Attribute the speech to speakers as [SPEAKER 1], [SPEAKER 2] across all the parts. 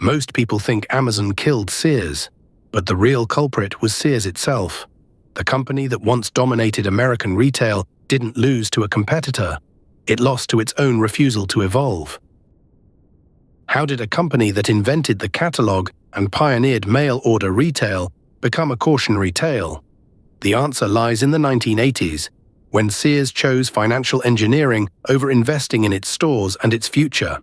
[SPEAKER 1] Most people think Amazon killed Sears, but the real culprit was Sears itself. The company that once dominated American retail didn't lose to a competitor. It lost to its own refusal to evolve. How did a company that invented the catalog and pioneered mail-order retail become a cautionary tale? The answer lies in the 1980s, when Sears chose financial engineering over investing in its stores and its future.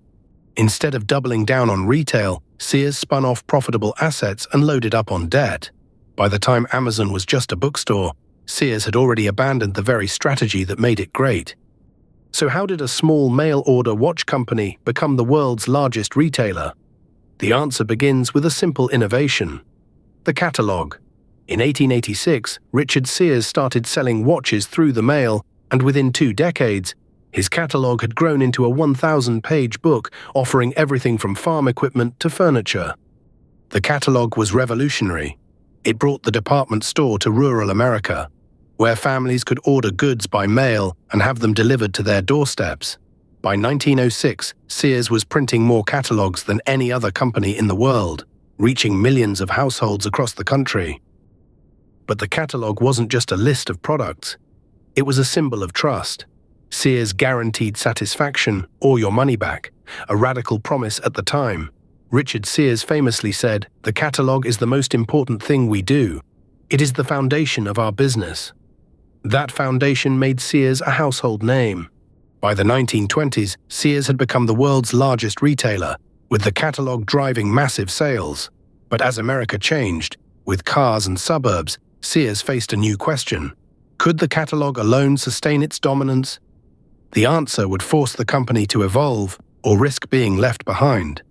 [SPEAKER 1] Instead of doubling down on retail, Sears spun off profitable assets and loaded up on debt. By the time Amazon was just a bookstore, Sears had already abandoned the very strategy that made it great. So how did a small mail-order watch company become the world's largest retailer? The answer begins with a simple innovation: the catalog. In 1886, Richard Sears started selling watches through the mail, and within 2 decades, his catalog had grown into a 1,000-page book offering everything from farm equipment to furniture. The catalog was revolutionary. It brought the department store to rural America, where families could order goods by mail and have them delivered to their doorsteps. By 1906, Sears was printing more catalogs than any other company in the world, reaching millions of households across the country. But the catalog wasn't just a list of products. It was a symbol of trust. Sears guaranteed satisfaction or your money back, a radical promise at the time. Richard Sears famously said, "The catalog is the most important thing we do. It is the foundation of our business." That foundation made Sears a household name. By the 1920s, Sears had become the world's largest retailer, with the catalog driving massive sales. But as America changed, with cars and suburbs, Sears faced a new question. Could the catalog alone sustain its dominance? The answer would force the company to evolve or risk being left behind.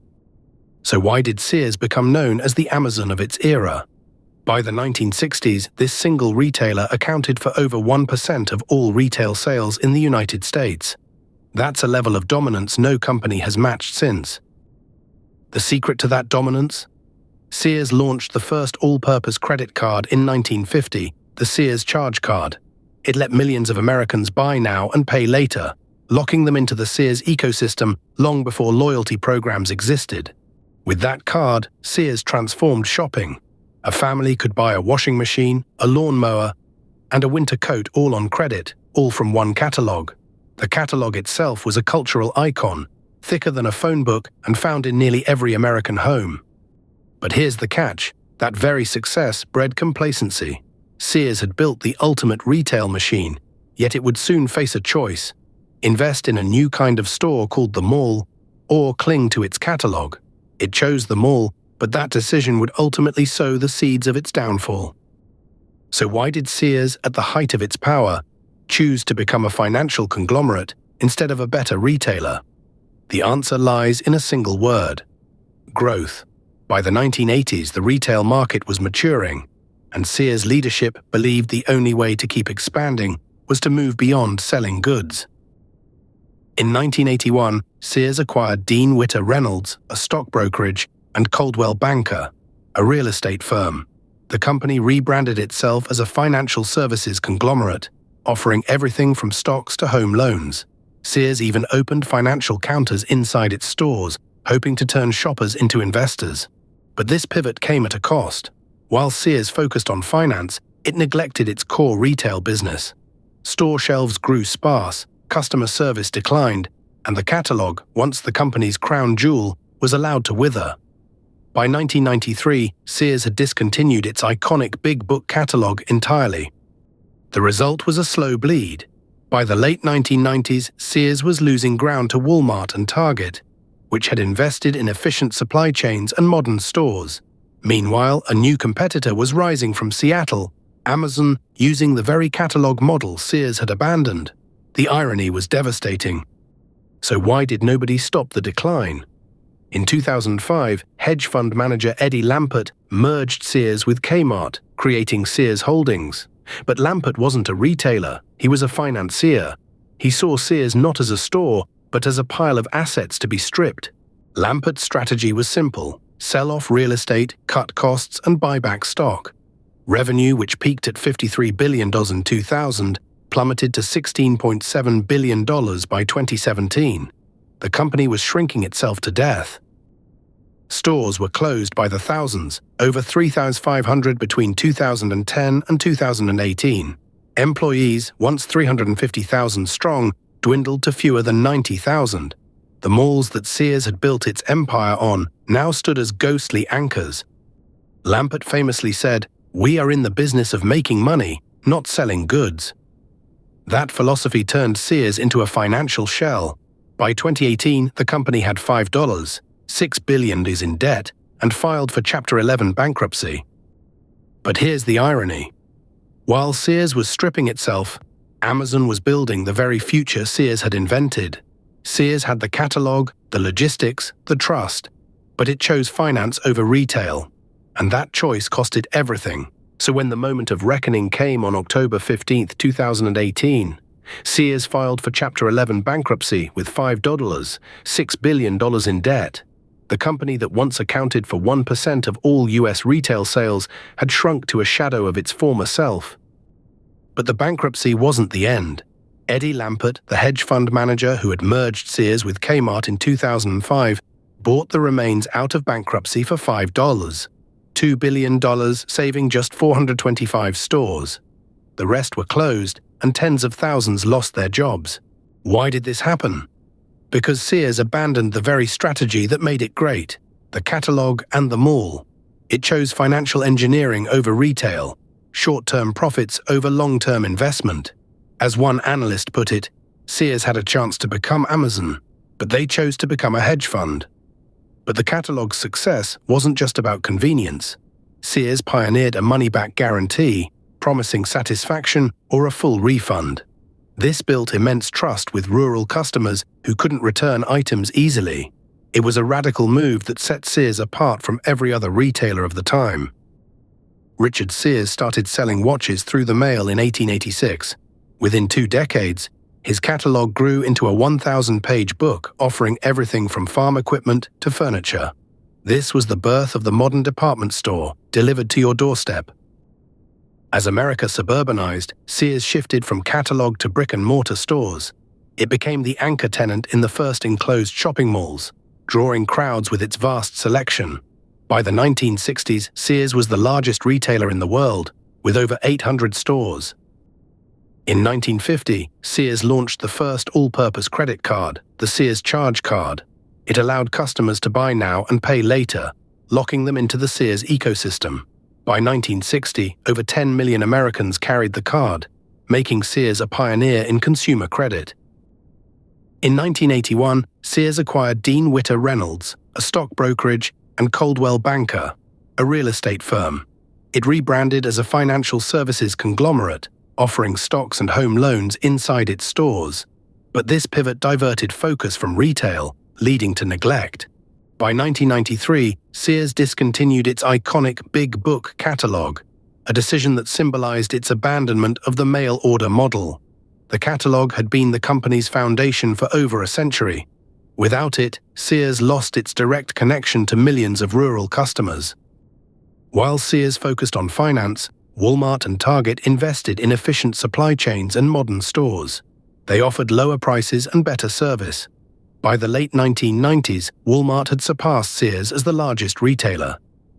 [SPEAKER 1] So why did Sears become known as the Amazon of its era? By the 1960s, this single retailer accounted for over 1% of all retail sales in the United States. That's a level of dominance no company has matched since. The secret to that dominance? Sears launched the first all-purpose credit card in 1950, the Sears Charge Card. It let millions of Americans buy now and pay later, locking them into the Sears ecosystem long before loyalty programs existed. With that card, Sears transformed shopping. A family could buy a washing machine, a lawnmower, and a winter coat all on credit, all from one catalog. The catalog itself was a cultural icon, thicker than a phone book and found in nearly every American home. But here's the catch: that very success bred complacency. Sears had built the ultimate retail machine, yet it would soon face a choice: invest in a new kind of store called the mall, or cling to its catalog. It chose the mall, but that decision would ultimately sow the seeds of its downfall. So why did Sears, at the height of its power, choose to become a financial conglomerate instead of a better retailer? The answer lies in a single word: growth. By the 1980s, the retail market was maturing, and Sears' leadership believed the only way to keep expanding was to move beyond selling goods. In 1981, Sears acquired Dean Witter Reynolds, a stock brokerage, and Coldwell Banker, a real estate firm. The company rebranded itself as a financial services conglomerate, offering everything from stocks to home loans. Sears even opened financial counters inside its stores, hoping to turn shoppers into investors. But this pivot came at a cost. While Sears focused on finance, it neglected its core retail business. Store shelves grew sparse, customer service declined, and the catalog, once the company's crown jewel, was allowed to wither. By 1993, Sears had discontinued its iconic big book catalog entirely. The result was a slow bleed. By the late 1990s, Sears was losing ground to Walmart and Target, which had invested in efficient supply chains and modern stores. Meanwhile, a new competitor was rising from Seattle, Amazon, using the very catalog model Sears had abandoned. The irony was devastating. So why did nobody stop the decline? In 2005, hedge fund manager Eddie Lampert merged Sears with Kmart, creating Sears Holdings. But Lampert wasn't a retailer, he was a financier. He saw Sears not as a store, but as a pile of assets to be stripped. Lampert's strategy was simple: sell off real estate, cut costs, and buy back stock. Revenue, which peaked at $53 billion in 2000, plummeted to $16.7 billion by 2017. The company was shrinking itself to death. Stores were closed by the thousands, over 3,500 between 2010 and 2018. Employees, once 350,000 strong, dwindled to fewer than 90,000. The malls that Sears had built its empire on now stood as ghostly anchors. Lampert famously said, "We are in the business of making money, not selling goods." That philosophy turned Sears into a financial shell. By 2018, the company had $6 billion in debt and filed for Chapter 11 bankruptcy. But here's the irony. While Sears was stripping itself, Amazon was building the very future Sears had invented. Sears had the catalog, the logistics, the trust, but it chose finance over retail. And that choice costed everything. So when the moment of reckoning came on October 15, 2018, Sears filed for Chapter 11 bankruptcy with $6 billion in debt. The company that once accounted for 1% of all US retail sales had shrunk to a shadow of its former self. But the bankruptcy wasn't the end. Eddie Lampert, the hedge fund manager who had merged Sears with Kmart in 2005, bought the remains out of bankruptcy for $2 billion, saving just 425 stores. The rest were closed, and tens of thousands lost their jobs. Why did this happen? Because Sears abandoned the very strategy that made it great, the catalog and the mall. It chose financial engineering over retail, short-term profits over long-term investment. As one analyst put it, Sears had a chance to become Amazon, but they chose to become a hedge fund. But the catalog's success wasn't just about convenience. Sears pioneered a money-back guarantee, promising satisfaction or a full refund. This built immense trust with rural customers who couldn't return items easily. It was a radical move that set Sears apart from every other retailer of the time. Richard Sears started selling watches through the mail in 1886. Within 2 decades, his catalog grew into a 1,000-page book offering everything from farm equipment to furniture. This was the birth of the modern department store, delivered to your doorstep. As America suburbanized, Sears shifted from catalog to brick-and-mortar stores. It became the anchor tenant in the first enclosed shopping malls, drawing crowds with its vast selection. By the 1960s, Sears was the largest retailer in the world, with over 800 stores. In 1950, Sears launched the first all-purpose credit card, the Sears Charge Card. It allowed customers to buy now and pay later, locking them into the Sears ecosystem. By 1960, over 10 million Americans carried the card, making Sears a pioneer in consumer credit. In 1981, Sears acquired Dean Witter Reynolds, a stock brokerage, and Coldwell Banker, a real estate firm. It rebranded as a financial services conglomerate, offering stocks and home loans inside its stores. But this pivot diverted focus from retail, leading to neglect. By 1993, Sears discontinued its iconic Big Book catalog, a decision that symbolized its abandonment of the mail order model. The catalog had been the company's foundation for over a century. Without it, Sears lost its direct connection to millions of rural customers. While Sears focused on finance, Walmart and Target invested in efficient supply chains and modern stores. They offered lower prices and better service. By the late 1990s, Walmart had surpassed Sears as the largest retailer,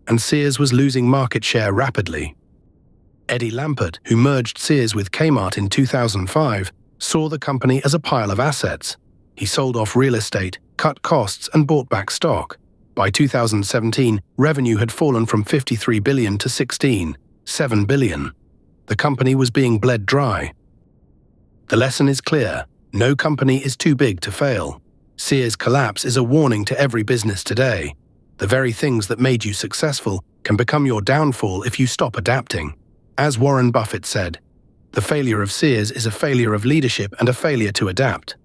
[SPEAKER 1] and Sears was losing market share rapidly. Eddie Lampert, who merged Sears with Kmart in 2005, saw the company as a pile of assets. He sold off real estate, cut costs, and bought back stock. By 2017, revenue had fallen from $53 billion to $7 billion. The company was being bled dry. The lesson is clear: no company is too big to fail. Sears' collapse is a warning to every business today. The very things that made you successful can become your downfall if you stop adapting. As Warren Buffett said, "The failure of Sears is a failure of leadership and a failure to adapt."